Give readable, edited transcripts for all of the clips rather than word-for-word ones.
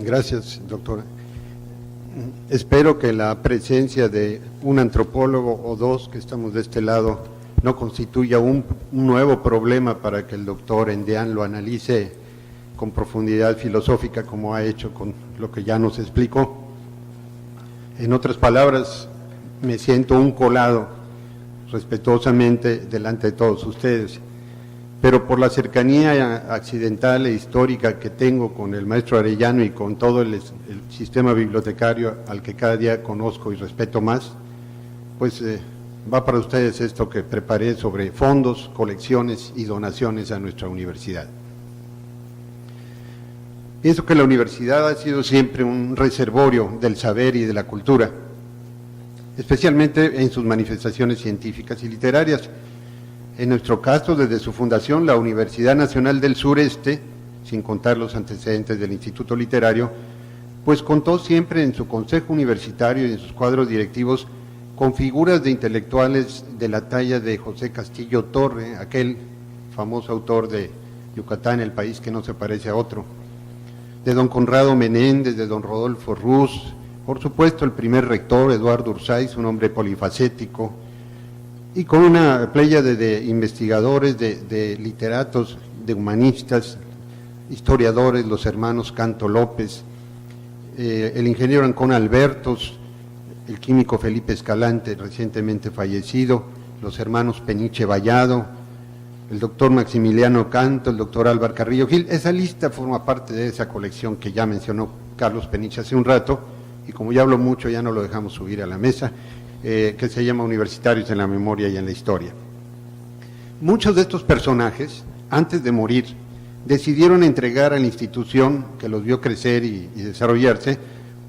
Gracias, doctora. Espero que la presencia de un antropólogo o dos que estamos de este lado no constituya un nuevo problema para que el doctor Endián lo analice con profundidad filosófica como ha hecho con lo que ya nos explicó. En otras palabras, me siento un colado respetuosamente delante de todos ustedes, pero por la cercanía accidental e histórica que tengo con el maestro Arellano y con todo el sistema bibliotecario al que cada día conozco y respeto más, pues va para ustedes esto que preparé sobre fondos, colecciones y donaciones a nuestra universidad. Pienso que la universidad ha sido siempre un reservorio del saber y de la cultura, especialmente en sus manifestaciones científicas y literarias. En nuestro caso, desde su fundación, la Universidad Nacional del Sureste, sin contar los antecedentes del Instituto Literario, pues contó siempre en su consejo universitario y en sus cuadros directivos con figuras de intelectuales de la talla de José Castillo Torre, aquel famoso autor de Yucatán, el país que no se parece a otro, de don Conrado Menéndez, de don Rodolfo Ruz, por supuesto el primer rector, Eduardo Urzáiz, un hombre polifacético, y con una pléyade de investigadores, de literatos, de humanistas, historiadores, los hermanos Canto López, el ingeniero Ancón Albertos, el químico Felipe Escalante, recientemente fallecido, los hermanos Peniche Vallado, el doctor Maximiliano Canto, el doctor Álvaro Carrillo Gil. Esa lista forma parte de esa colección que ya mencionó Carlos Peniche hace un rato, y como ya hablo mucho, ya no lo dejamos subir a la mesa, que se llama Universitarios en la Memoria y en la Historia. Muchos de estos personajes, antes de morir, decidieron entregar a la institución que los vio crecer y desarrollarse,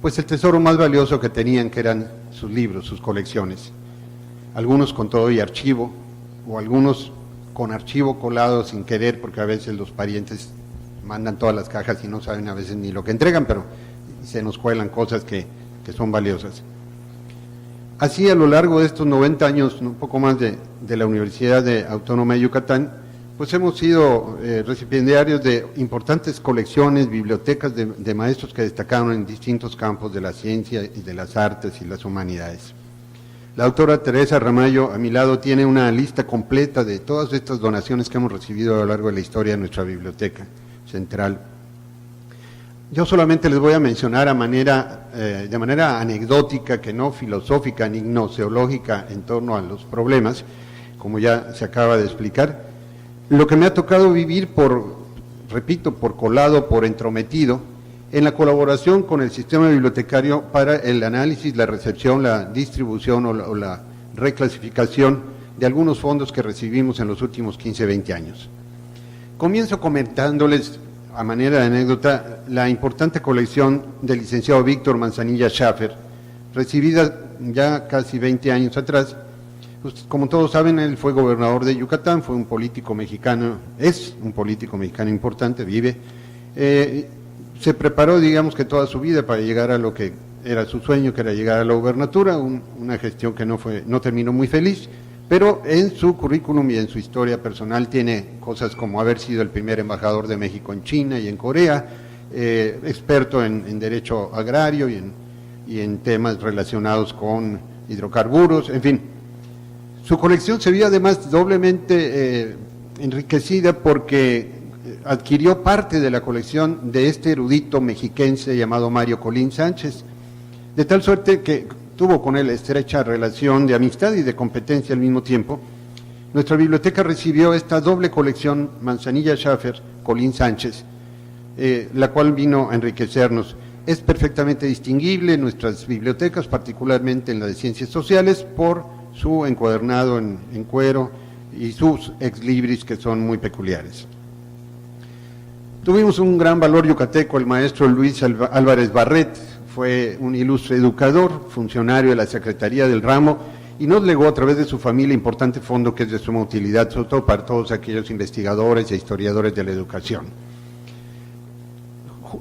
pues el tesoro más valioso que tenían, que eran sus libros, sus colecciones. Algunos con todo y archivo, o algunos con archivo colado sin querer, porque a veces los parientes mandan todas las cajas y no saben a veces ni lo que entregan, pero se nos cuelan cosas que son valiosas. Así, a lo largo de estos 90 años, un poco más de la Universidad Autónoma de Yucatán, pues hemos sido recipiendarios de importantes colecciones, bibliotecas de maestros que destacaron en distintos campos de la ciencia y de las artes y las humanidades. La doctora Teresa Ramallo, a mi lado, tiene una lista completa de todas estas donaciones que hemos recibido a lo largo de la historia de nuestra biblioteca central. Yo solamente les voy a mencionar de manera anecdótica, que no filosófica ni gnoseológica en torno a los problemas, como ya se acaba de explicar, lo que me ha tocado vivir por colado, por entrometido, en la colaboración con el sistema bibliotecario para el análisis, la recepción, la distribución o la reclasificación de algunos fondos que recibimos en los últimos 15, 20 años. Comienzo comentándoles, a manera de anécdota, la importante colección del licenciado Víctor Manzanilla Schaffer, recibida ya casi 20 años atrás. Pues, como todos saben, él fue gobernador de Yucatán, fue un político mexicano, es un político mexicano importante, vive. Se preparó, digamos que toda su vida para llegar a lo que era su sueño, que era llegar a la gobernatura, una gestión que no terminó muy feliz, pero en su currículum y en su historia personal tiene cosas como haber sido el primer embajador de México en China y en Corea, experto en derecho agrario y en temas relacionados con hidrocarburos, en fin. Su colección se vio además doblemente enriquecida porque adquirió parte de la colección de este erudito mexiquense llamado Mario Colín Sánchez, de tal suerte que tuvo con él estrecha relación de amistad y de competencia al mismo tiempo. Nuestra biblioteca recibió esta doble colección Manzanilla Schaffer, Colín Sánchez, la cual vino a enriquecernos. Es perfectamente distinguible en nuestras bibliotecas, particularmente en la de Ciencias Sociales, por su encuadernado en cuero y sus ex libris, que son muy peculiares. Tuvimos un gran valor yucateco, el maestro Luis Álvarez Barret, fue un ilustre educador, funcionario de la Secretaría del Ramo, y nos legó a través de su familia importante fondo que es de suma utilidad, sobre todo para todos aquellos investigadores e historiadores de la educación.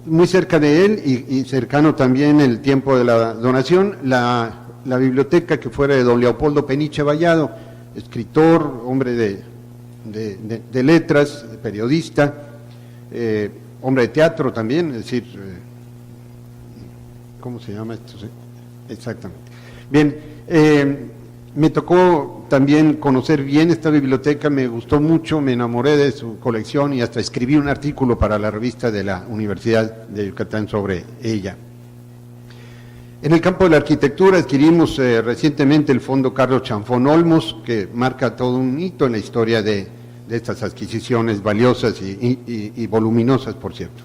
Muy cerca de él y cercano también el tiempo de la donación, la biblioteca que fuera de don Leopoldo Peniche Vallado, escritor, hombre de letras, periodista, hombre de teatro también, es decir, ¿cómo se llama esto? Sí, exactamente. Bien, me tocó también conocer bien esta biblioteca, me gustó mucho, me enamoré de su colección y hasta escribí un artículo para la revista de la Universidad de Yucatán sobre ella. En el campo de la arquitectura adquirimos recientemente el Fondo Carlos Chanfón Olmos, que marca todo un hito en la historia de estas adquisiciones valiosas y voluminosas, por cierto.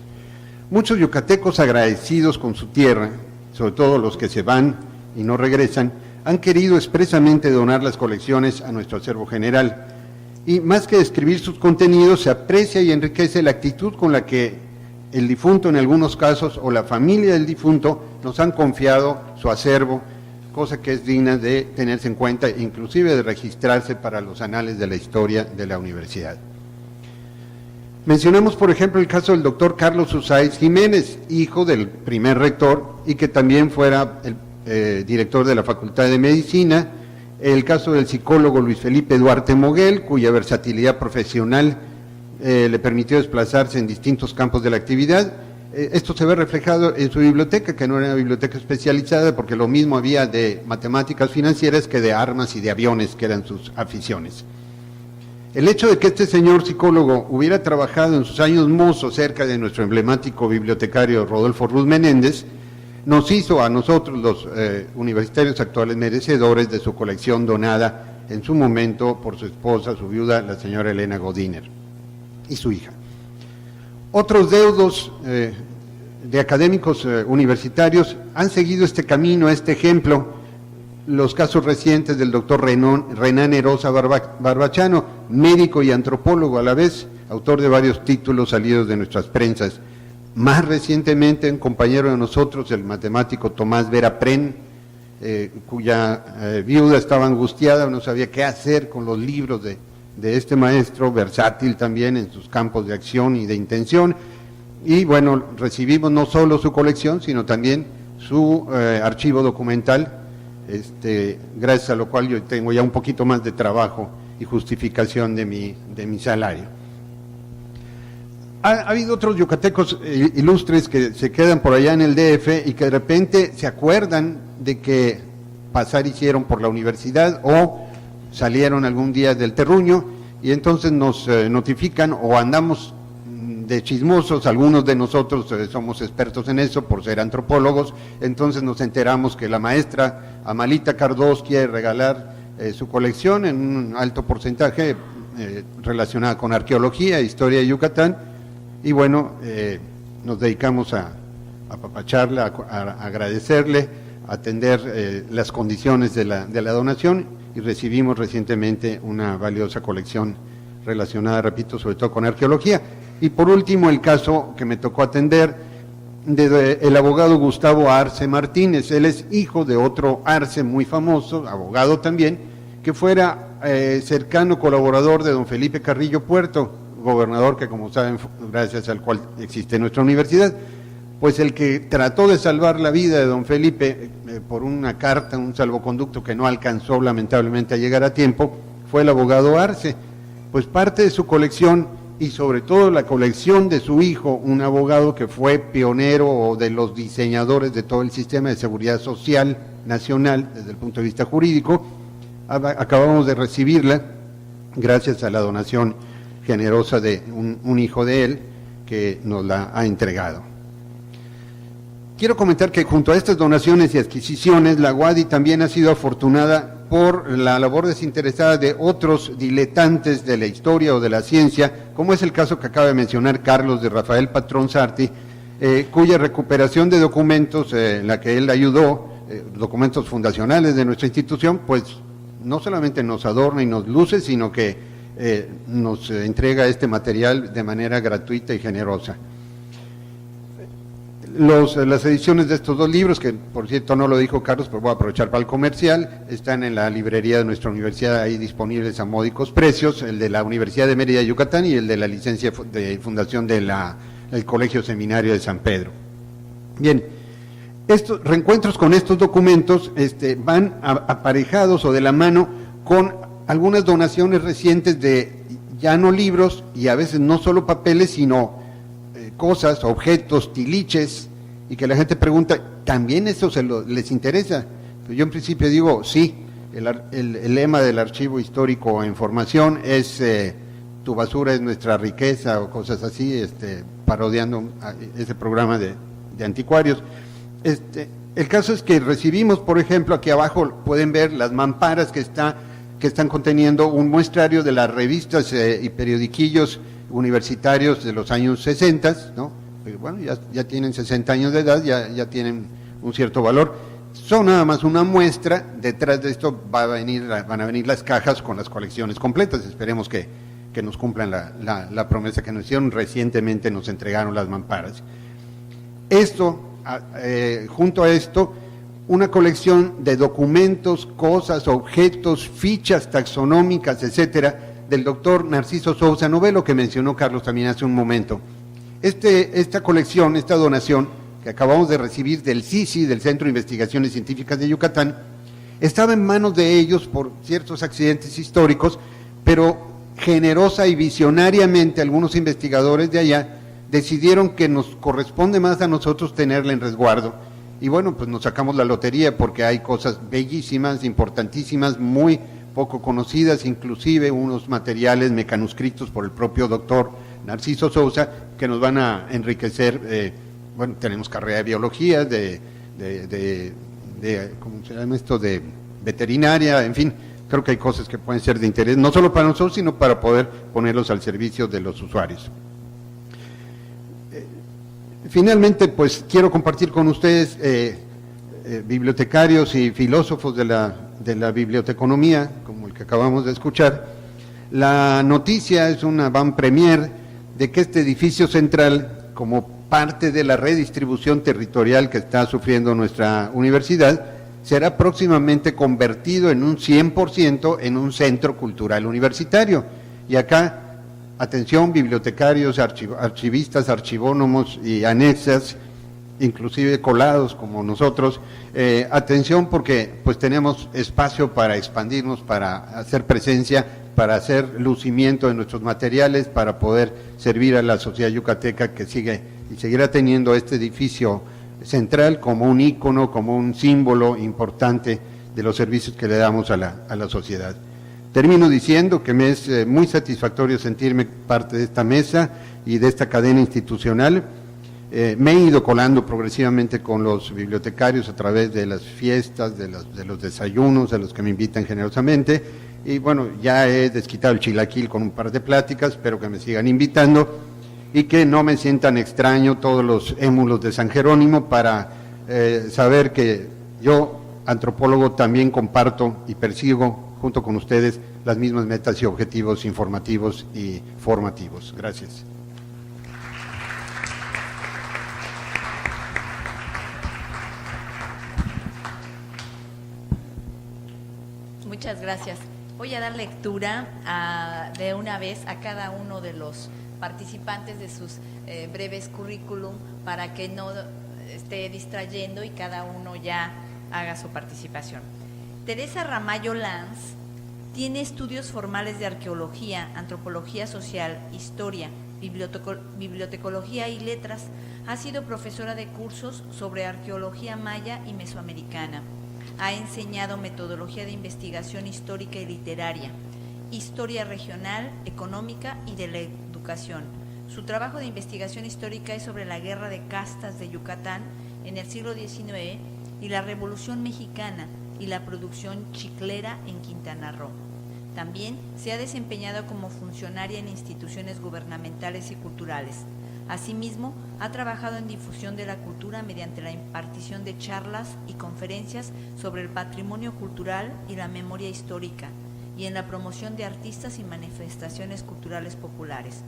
Muchos yucatecos agradecidos con su tierra, sobre todo los que se van y no regresan, han querido expresamente donar las colecciones a nuestro acervo general. Y más que describir sus contenidos, se aprecia y enriquece la actitud con la que el difunto en algunos casos o la familia del difunto nos han confiado su acervo, cosa que es digna de tenerse en cuenta, inclusive de registrarse para los anales de la historia de la universidad. Mencionamos, por ejemplo, el caso del doctor Carlos Usáiz Jiménez, hijo del primer rector y que también fuera el director de la Facultad de Medicina, el caso del psicólogo Luis Felipe Duarte Moguel, cuya versatilidad profesional le permitió desplazarse en distintos campos de la actividad. Esto se ve reflejado en su biblioteca, que no era una biblioteca especializada, porque lo mismo había de matemáticas financieras que de armas y de aviones, que eran sus aficiones. El hecho de que este señor psicólogo hubiera trabajado en sus años mozos cerca de nuestro emblemático bibliotecario Rodolfo Ruz Menéndez, nos hizo a nosotros, los universitarios actuales, merecedores de su colección donada en su momento por su esposa, su viuda, la señora Elena Godiner, y su hija. Otros deudos de académicos universitarios han seguido este camino, este ejemplo. Los casos recientes del doctor Renán Erosa Barbachano, médico y antropólogo a la vez, autor de varios títulos salidos de nuestras prensas. Más recientemente, un compañero de nosotros, el matemático Tomás Vera Pren, cuya viuda estaba angustiada, no sabía qué hacer con los libros de este maestro, versátil también en sus campos de acción y de intención. Y bueno, recibimos no solo su colección, sino también su archivo documental, gracias a lo cual yo tengo ya un poquito más de trabajo y justificación de mi salario. Ha habido otros yucatecos ilustres que se quedan por allá en el DF y que de repente se acuerdan de que pasar hicieron por la universidad o salieron algún día del terruño y entonces nos notifican o andamos de chismosos, algunos de nosotros somos expertos en eso por ser antropólogos, entonces nos enteramos que la maestra Amalita Cardós quiere regalar su colección en un alto porcentaje relacionada con arqueología e historia de Yucatán. Y bueno, nos dedicamos a apapacharla, a agradecerle, a atender las condiciones de la donación y recibimos recientemente una valiosa colección relacionada, repito, sobre todo con arqueología. Y por último, el caso que me tocó atender del abogado Gustavo Arce Martínez. Él es hijo de otro Arce muy famoso, abogado también, que fuera cercano colaborador de don Felipe Carrillo Puerto, gobernador que, como saben, gracias al cual existe nuestra universidad. Pues el que trató de salvar la vida de don Felipe por una carta, un salvoconducto que no alcanzó lamentablemente a llegar a tiempo, fue el abogado Arce. Pues parte de su colección y sobre todo la colección de su hijo, un abogado que fue pionero o de los diseñadores de todo el sistema de seguridad social nacional desde el punto de vista jurídico, acabamos de recibirla gracias a la donación generosa de un hijo de él que nos la ha entregado. Quiero comentar que junto a estas donaciones y adquisiciones, la UADY también ha sido afortunada por la labor desinteresada de otros diletantes de la historia o de la ciencia, como es el caso que acaba de mencionar Carlos de Rafael Patrón Sarti, cuya recuperación de documentos, en la que él ayudó, documentos fundacionales de nuestra institución, pues no solamente nos adorna y nos luce, sino que nos entrega este material de manera gratuita y generosa. Las ediciones de estos dos libros, que por cierto no lo dijo Carlos, pero voy a aprovechar para el comercial, están en la librería de nuestra universidad, ahí disponibles a módicos precios, el de la Universidad de Mérida, Yucatán, y el de la licencia de fundación del Colegio Seminario de San Pedro. Bien, estos reencuentros con estos documentos van aparejados o de la mano con algunas donaciones recientes de ya no libros y a veces no solo papeles, sino cosas, objetos, tiliches y que la gente pregunta, ¿también eso les interesa? Pues yo en principio digo, sí, el lema del Archivo Histórico en Formación es tu basura es nuestra riqueza o cosas así, parodiando ese programa de anticuarios. El caso es que recibimos, por ejemplo, aquí abajo pueden ver las mamparas que están conteniendo un muestrario de las revistas y periodiquillos universitarios de los años 60, ¿no? Pero bueno, ya tienen 60 años de edad, ya tienen un cierto valor. Son nada más una muestra, detrás de esto van a venir las cajas con las colecciones completas, esperemos que nos cumplan la promesa que nos hicieron, recientemente nos entregaron las mamparas. Esto, junto a esto, una colección de documentos, cosas, objetos, fichas taxonómicas, etcétera, del doctor Narciso Sousa Novelo, que mencionó Carlos también hace un momento. Esta colección, esta donación, que acabamos de recibir del CICI, del Centro de Investigaciones Científicas de Yucatán, estaba en manos de ellos por ciertos accidentes históricos, pero generosa y visionariamente algunos investigadores de allá decidieron que nos corresponde más a nosotros tenerla en resguardo. Y bueno, pues nos sacamos la lotería porque hay cosas bellísimas, importantísimas, muy poco conocidas, inclusive unos materiales mecanuscritos por el propio doctor Narciso Sousa que nos van a enriquecer. Bueno, tenemos carrera de biología, ¿cómo se llama esto? De veterinaria, en fin, creo que hay cosas que pueden ser de interés, no solo para nosotros, sino para poder ponerlos al servicio de los usuarios. Finalmente, pues quiero compartir con ustedes, bibliotecarios y filósofos de la biblioteconomía, como el que acabamos de escuchar, la noticia es una van premier de que este edificio central, como parte de la redistribución territorial que está sufriendo nuestra universidad, será próximamente convertido en un 100% en un centro cultural universitario. Y acá, atención, bibliotecarios, archivistas, archivónomos y anexas, inclusive colados como nosotros, atención porque pues tenemos espacio para expandirnos, para hacer presencia, para hacer lucimiento de nuestros materiales, para poder servir a la sociedad yucateca que sigue y seguirá teniendo este edificio central como un ícono, como un símbolo importante de los servicios que le damos a la sociedad. Termino diciendo que me es muy satisfactorio sentirme parte de esta mesa y de esta cadena institucional. Me he ido colando progresivamente con los bibliotecarios a través de las fiestas, de los desayunos, a los que me invitan generosamente, y bueno, ya he desquitado el chilaquil con un par de pláticas, espero que me sigan invitando y que no me sientan extraño todos los émulos de San Jerónimo para saber que yo, antropólogo, también comparto y persigo junto con ustedes las mismas metas y objetivos informativos y formativos. Gracias. Muchas gracias. Voy a dar lectura de una vez a cada uno de los participantes de sus breves currículum para que no esté distrayendo y cada uno ya haga su participación. Teresa Ramallo Lanz tiene estudios formales de arqueología, antropología social, historia, bibliotecología y letras. Ha sido profesora de cursos sobre arqueología maya y mesoamericana. Ha enseñado metodología de investigación histórica y literaria, historia regional, económica y de la educación. Su trabajo de investigación histórica es sobre la guerra de castas de Yucatán en el siglo XIX y la Revolución Mexicana y la producción chiclera en Quintana Roo. También se ha desempeñado como funcionaria en instituciones gubernamentales y culturales. Asimismo, ha trabajado en difusión de la cultura mediante la impartición de charlas y conferencias sobre el patrimonio cultural y la memoria histórica, y en la promoción de artistas y manifestaciones culturales populares.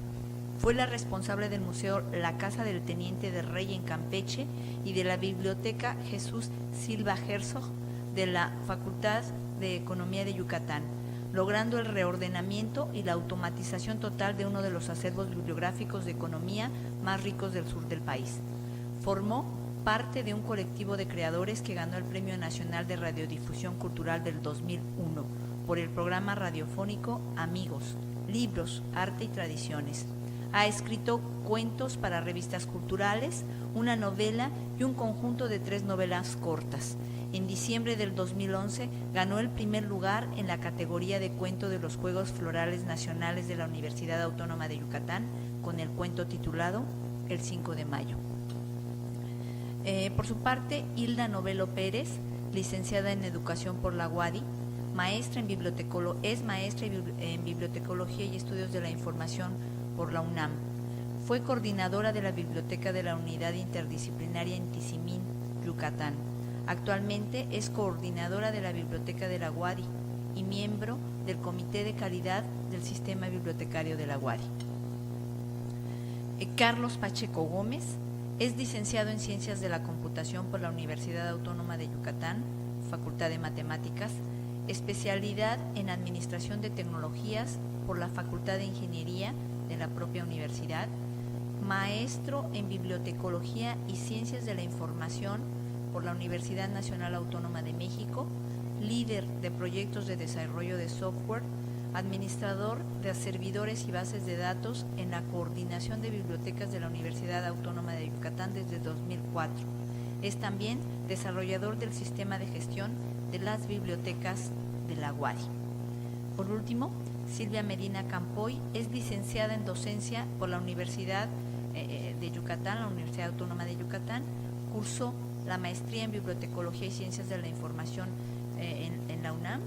Fue la responsable del Museo La Casa del Teniente de Rey en Campeche y de la Biblioteca Jesús Silva Herzog de la Facultad de Economía de Yucatán, logrando el reordenamiento y la automatización total de uno de los acervos bibliográficos de economía más ricos del sur del país. Formó parte de un colectivo de creadores que ganó el Premio Nacional de Radiodifusión Cultural del 2001 por el programa radiofónico Amigos, Libros, Arte y Tradiciones. Ha escrito cuentos para revistas culturales, una novela y un conjunto de 3 novelas cortas. En diciembre del 2011 ganó el primer lugar en la categoría de cuento de los Juegos Florales Nacionales de la Universidad Autónoma de Yucatán con el cuento titulado El 5 de mayo. Por su parte, Hilda Novelo Pérez, licenciada en Educación por la UADY, es maestra en Bibliotecología y Estudios de la Información por la UNAM. Fue coordinadora de la Biblioteca de la Unidad Interdisciplinaria en Tizimín, Yucatán. Actualmente es coordinadora de la Biblioteca de la UADY y miembro del Comité de Calidad del Sistema Bibliotecario de la UADY. Carlos Pacheco Gómez es licenciado en Ciencias de la Computación por la Universidad Autónoma de Yucatán, Facultad de Matemáticas, especialidad en Administración de Tecnologías por la Facultad de Ingeniería de la propia universidad, maestro en Bibliotecología y Ciencias de la Información por la Universidad Nacional Autónoma de México, líder de proyectos de desarrollo de software, administrador de servidores y bases de datos en la Coordinación de Bibliotecas de la Universidad Autónoma de Yucatán desde 2004. Es también desarrollador del sistema de gestión de las bibliotecas de la UADY. Por último, Silvia Medina Campoy es licenciada en docencia por la Universidad de Yucatán, la Universidad Autónoma de Yucatán. Cursó la maestría en Bibliotecología y Ciencias de la Información en la UNAM.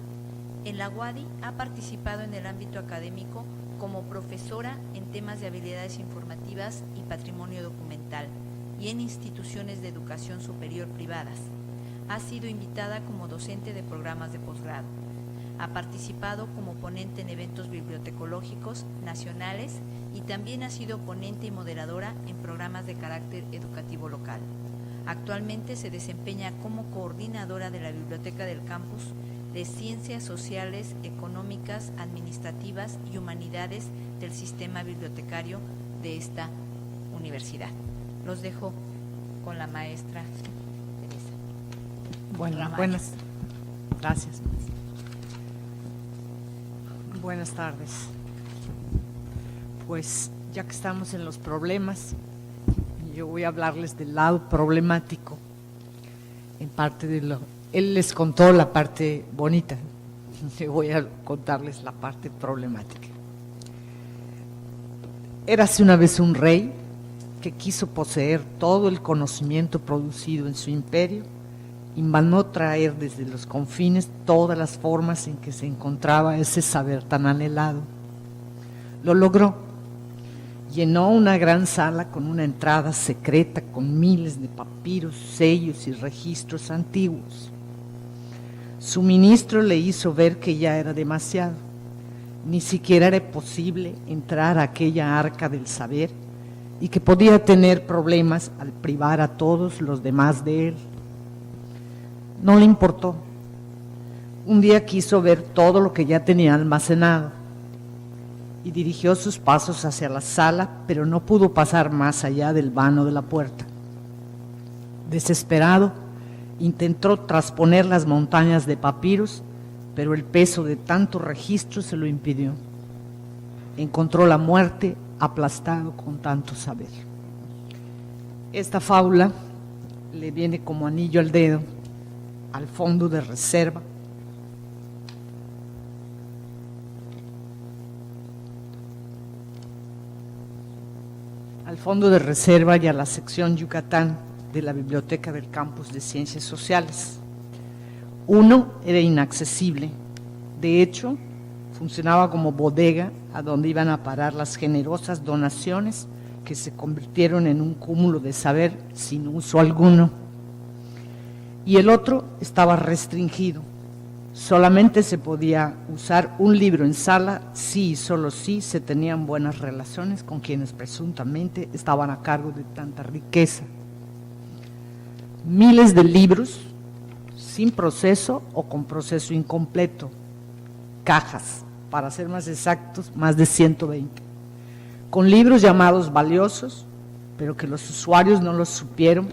En la UADY ha participado en el ámbito académico como profesora en temas de habilidades informativas y patrimonio documental y en instituciones de educación superior privadas. Ha sido invitada como docente de programas de posgrado. Ha participado como ponente en eventos bibliotecológicos nacionales y también ha sido ponente y moderadora en programas de carácter educativo local. Actualmente se desempeña como coordinadora de la Biblioteca del Campus de Ciencias Sociales, Económicas, Administrativas y Humanidades del Sistema Bibliotecario de esta universidad. Los dejo con la maestra Teresa. Bueno, gracias. Buenas tardes. Pues ya que estamos en los problemas, yo voy a hablarles del lado problemático, en parte de lo. Él les contó la parte bonita, yo voy a contarles la parte problemática. Érase una vez un rey que quiso poseer todo el conocimiento producido en su imperio y mandó traer desde los confines todas las formas en que se encontraba ese saber tan anhelado. Lo logró. Llenó una gran sala con una entrada secreta con miles de papiros, sellos y registros antiguos. Su ministro le hizo ver que ya era demasiado. Ni siquiera era posible entrar a aquella arca del saber y que podía tener problemas al privar a todos los demás de él. No le importó. Un día quiso ver todo lo que ya tenía almacenado y dirigió sus pasos hacia la sala, pero no pudo pasar más allá del vano de la puerta. Desesperado, intentó trasponer las montañas de papiros, pero el peso de tantos registros se lo impidió. Encontró la muerte aplastado con tanto saber. Esta fábula le viene como anillo al dedo al fondo de reserva. Al fondo de reserva y a la sección Yucatán de la Biblioteca del Campus de Ciencias Sociales. Uno era inaccesible, de hecho, funcionaba como bodega a donde iban a parar las generosas donaciones que se convirtieron en un cúmulo de saber sin uso alguno. Y el otro estaba restringido, solamente se podía usar un libro en sala si y solo si se tenían buenas relaciones con quienes presuntamente estaban a cargo de tanta riqueza. Miles de libros sin proceso o con proceso incompleto, cajas, para ser más exactos, más de 120, con libros llamados valiosos, pero que los usuarios no los supieron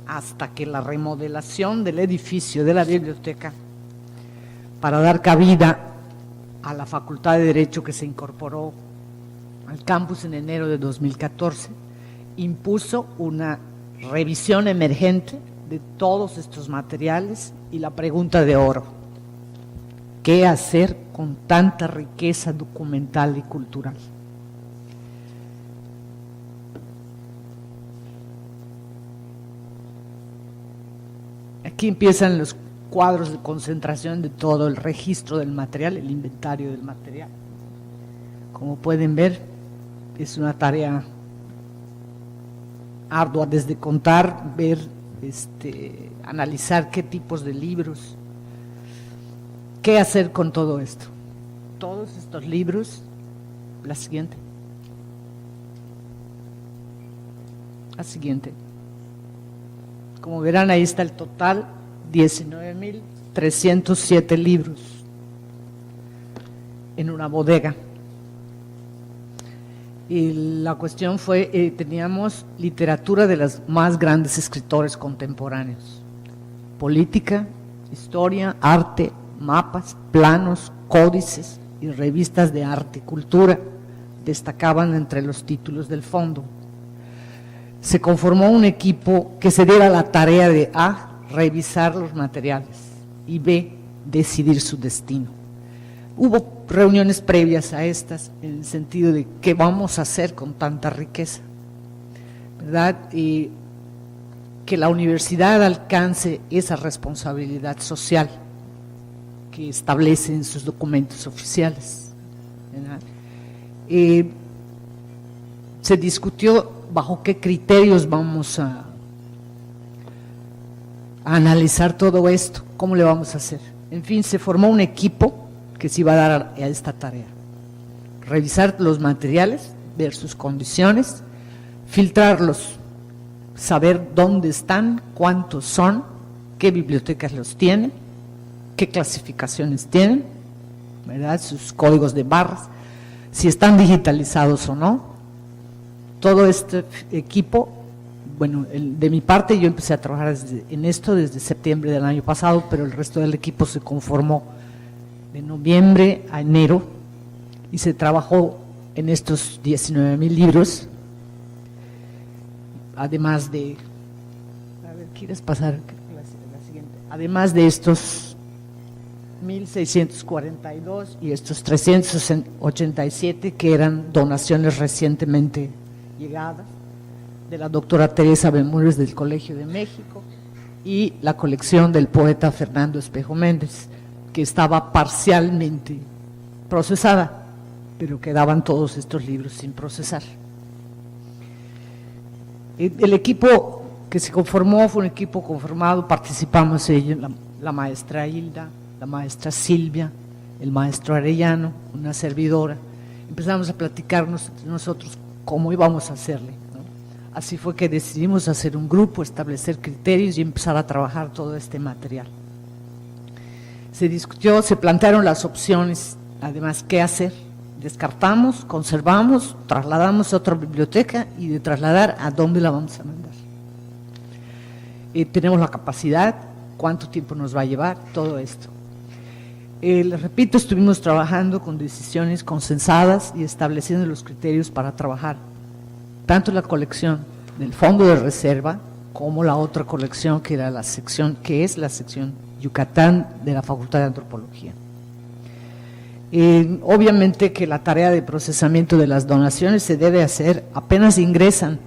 hasta que la remodelación del edificio de la biblioteca para dar cabida a la Facultad de Derecho que se incorporó al al campus en enero de 2014, impuso una revisión emergente de todos estos materiales y la pregunta de oro: ¿qué hacer con tanta riqueza documental y cultural? Aquí empiezan los cuadros de concentración de todo el registro del material, el inventario del material. Como pueden ver, es una tarea ardua desde contar, ver, analizar qué tipos de libros, qué hacer con todo esto. Todos estos libros, la siguiente. Como verán, ahí está el total, 19.307 libros en una bodega. Y la cuestión fue, teníamos literatura de los más grandes escritores contemporáneos: política, historia, arte, mapas, planos, códices y revistas de arte y cultura destacaban entre los títulos del fondo. Se conformó un equipo que se diera la tarea de A, revisar los materiales, y B, decidir su destino. Hubo reuniones previas a estas en el sentido de qué vamos a hacer con tanta riqueza, ¿verdad? Y que la universidad alcance esa responsabilidad social que establece en sus documentos oficiales, ¿verdad? Se discutió bajo qué criterios vamos a analizar todo esto, cómo le vamos a hacer. En fin, se formó un equipo que se iba a dar a esta tarea: revisar los materiales, ver sus condiciones, filtrarlos, saber dónde están, cuántos son, qué bibliotecas los tienen, qué clasificaciones tienen, ¿verdad?, sus códigos de barras, si están digitalizados o no. Todo este equipo, bueno, de mi parte yo empecé a trabajar en esto desde septiembre del año pasado, pero el resto del equipo se conformó de noviembre a enero y se trabajó en estos 19.000 libros, además de, a ver, ¿quieres pasar la siguiente? Además de estos 1.642 y estos 387 que eran donaciones recientemente llegadas de la doctora Teresa Bermúdez del Colegio de México, y la colección del poeta Fernando Espejo Méndez, que estaba parcialmente procesada, pero quedaban todos estos libros sin procesar. El equipo que se conformó fue un equipo conformado, participamos ellos, la maestra Hilda, la maestra Silvia, el maestro Arellano, una servidora. Empezamos a platicarnos entre nosotros cómo íbamos a hacerle, ¿no? Así fue que decidimos hacer un grupo, establecer criterios y empezar a trabajar todo este material. Se discutió, se plantearon las opciones, además, qué hacer. Descartamos, conservamos, trasladamos a otra biblioteca, y de trasladar, ¿a dónde la vamos a mandar? Tenemos la capacidad, cuánto tiempo nos va a llevar, todo esto. Les repito, estuvimos trabajando con decisiones consensadas y estableciendo los criterios para trabajar tanto la colección del fondo de reserva como la otra colección que era la sección, que es la sección Yucatán de la Facultad de Antropología. Obviamente que la tarea de procesamiento de las donaciones se debe hacer apenas ingresan,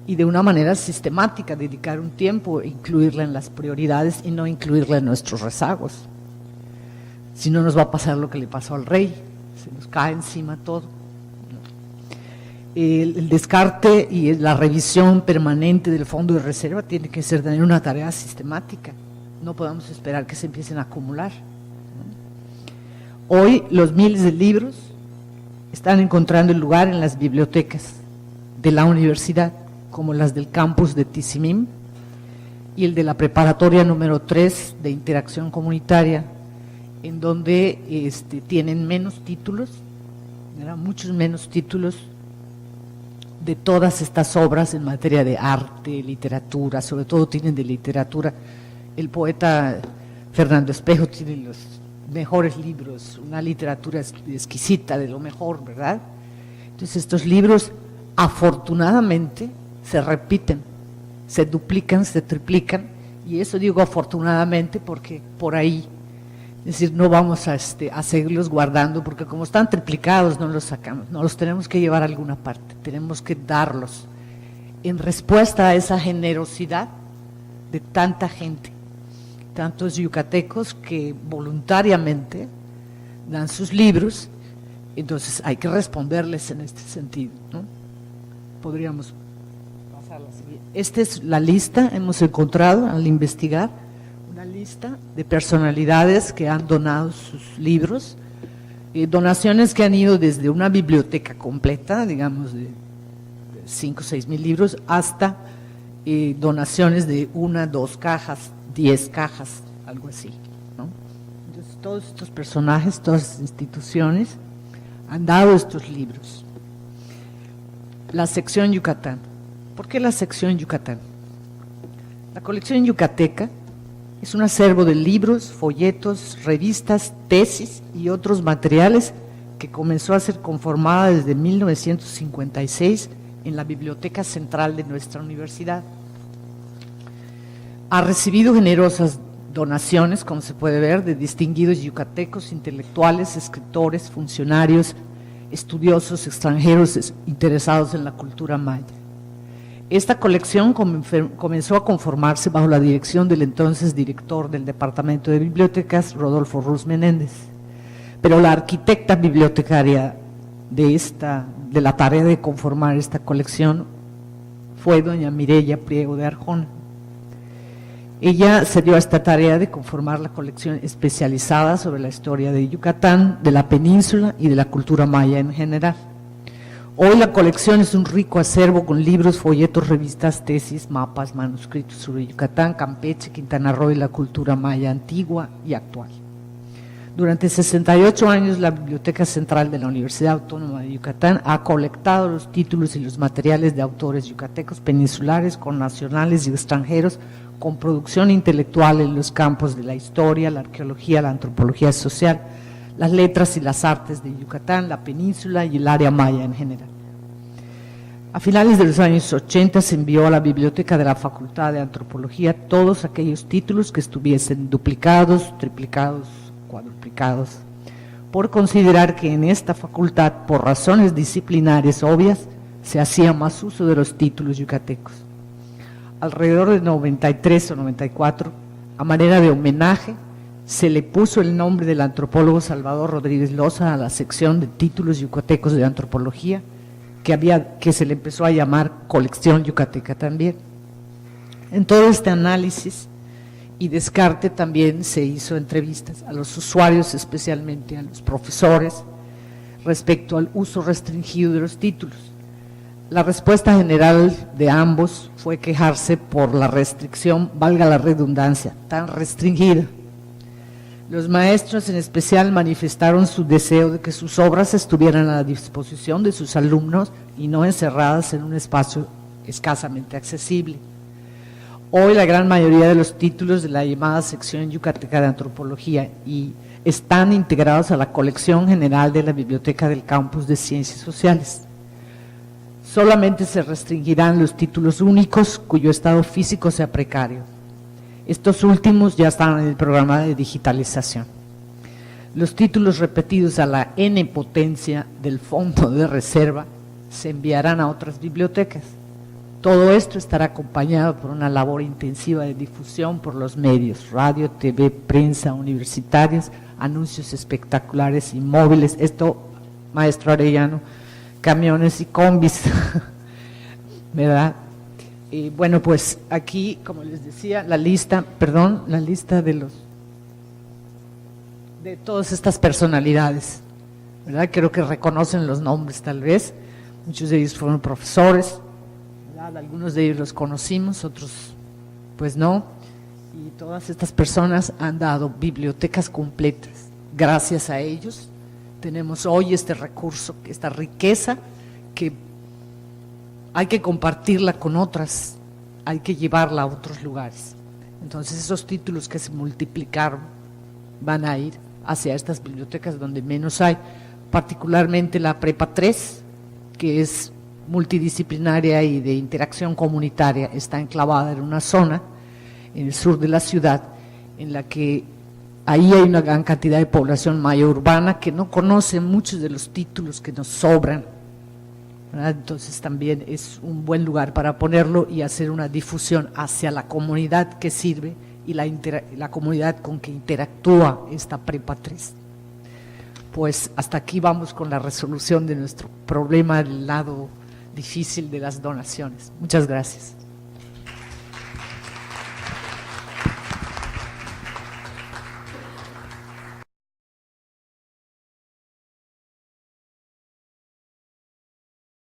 y de una manera sistemática, dedicar un tiempo, incluirla en las prioridades y no incluirla en nuestros rezagos. Si no, nos va a pasar lo que le pasó al rey, se nos cae encima todo. El descarte y la revisión permanente del fondo de reserva tiene que ser también una tarea sistemática. No podemos esperar que se empiecen a acumular. Hoy los miles de libros están encontrando el lugar en las bibliotecas de la universidad, como las del campus de Tizimín y el de la preparatoria número 3 de interacción comunitaria, en donde tienen menos títulos, muchos menos títulos de todas estas obras en materia de arte, literatura, sobre todo tienen de literatura. El poeta Fernando Espejo tiene los mejores libros, una literatura exquisita, de lo mejor, ¿verdad? Entonces estos libros afortunadamente se repiten, se duplican, se triplican, y eso digo afortunadamente porque por ahí, es decir, no vamos a seguirlos guardando, porque como están triplicados no los sacamos, no los tenemos que llevar a alguna parte, tenemos que darlos en respuesta a esa generosidad de tanta gente, tantos yucatecos que voluntariamente dan sus libros. Entonces hay que responderles en este sentido, ¿no? Podríamos pasar la siguiente. Esta es la lista, hemos encontrado al investigar una lista de personalidades que han donado sus libros, donaciones que han ido desde una biblioteca completa, digamos de 5 o 6 mil libros, hasta donaciones de 1, 2 cajas, 10 cajas, algo así, ¿no? Entonces todos estos personajes, todas estas instituciones han dado estos libros. La sección Yucatán. ¿Por qué la sección Yucatán? La colección yucateca es un acervo de libros, folletos, revistas, tesis y otros materiales que comenzó a ser conformada desde 1956 en la Biblioteca Central de nuestra universidad. Ha recibido generosas donaciones, como se puede ver, de distinguidos yucatecos, intelectuales, escritores, funcionarios, estudiosos extranjeros interesados en la cultura maya. Esta colección comenzó a conformarse bajo la dirección del entonces director del Departamento de Bibliotecas, Rodolfo Ruz Menéndez, pero la arquitecta bibliotecaria de la tarea de conformar esta colección fue doña Mireya Priego de Arjona. Ella se dio a esta tarea de conformar la colección especializada sobre la historia de Yucatán, de la península y de la cultura maya en general. Hoy la colección es un rico acervo con libros, folletos, revistas, tesis, mapas, manuscritos sobre Yucatán, Campeche, Quintana Roo y la cultura maya antigua y actual. Durante 68 años, la Biblioteca Central de la Universidad Autónoma de Yucatán ha colectado los títulos y los materiales de autores yucatecos peninsulares, connacionales y extranjeros, con producción intelectual en los campos de la historia, la arqueología, la antropología social, las letras y las artes de Yucatán, la península y el área maya en general. A finales de los años 80 se envió a la Biblioteca de la Facultad de Antropología todos aquellos títulos que estuviesen duplicados, triplicados, cuadruplicados, por considerar que en esta facultad, por razones disciplinarias obvias, se hacía más uso de los títulos yucatecos. Alrededor de 93 o 94, a manera de homenaje, se le puso el nombre del antropólogo Salvador Rodríguez Loza a la sección de títulos yucatecos de antropología, que se le empezó a llamar Colección Yucateca también. En todo este análisis y descarte también se hizo entrevistas a los usuarios, especialmente a los profesores, respecto al uso restringido de los títulos. La respuesta general de ambos fue quejarse por la restricción, valga la redundancia, tan restringida. Los maestros en especial manifestaron su deseo de que sus obras estuvieran a la disposición de sus alumnos y no encerradas en un espacio escasamente accesible. Hoy la gran mayoría de los títulos de la llamada sección yucateca de antropología están integrados a la colección general de la Biblioteca del Campus de Ciencias Sociales. Solamente se restringirán los títulos únicos cuyo estado físico sea precario. Estos últimos ya están en el programa de digitalización. Los títulos repetidos a la N potencia del fondo de reserva se enviarán a otras bibliotecas. Todo esto estará acompañado por una labor intensiva de difusión por los medios, radio, TV, prensa, universitarios, anuncios espectaculares y móviles. Esto, maestro Arellano, camiones y combis, ¿verdad? Y bueno, pues aquí, como les decía, la lista de todas estas personalidades, ¿verdad? Creo que reconocen los nombres tal vez, muchos de ellos fueron profesores, ¿verdad? Algunos de ellos los conocimos, otros pues no, y todas estas personas han dado bibliotecas completas. Gracias a ellos tenemos hoy este recurso, esta riqueza que hay que compartirla con otras, hay que llevarla a otros lugares. Entonces esos títulos que se multiplicaron van a ir hacia estas bibliotecas donde menos hay, particularmente la Prepa 3, que es multidisciplinaria y de interacción comunitaria, está enclavada en una zona en el sur de la ciudad, en la que ahí hay una gran cantidad de población maya urbana que no conoce muchos de los títulos que nos sobran, ¿verdad? Entonces también es un buen lugar para ponerlo y hacer una difusión hacia la comunidad que sirve y la comunidad con que interactúa esta Prepa 3. Pues hasta aquí vamos con la resolución de nuestro problema del lado difícil de las donaciones. Muchas gracias.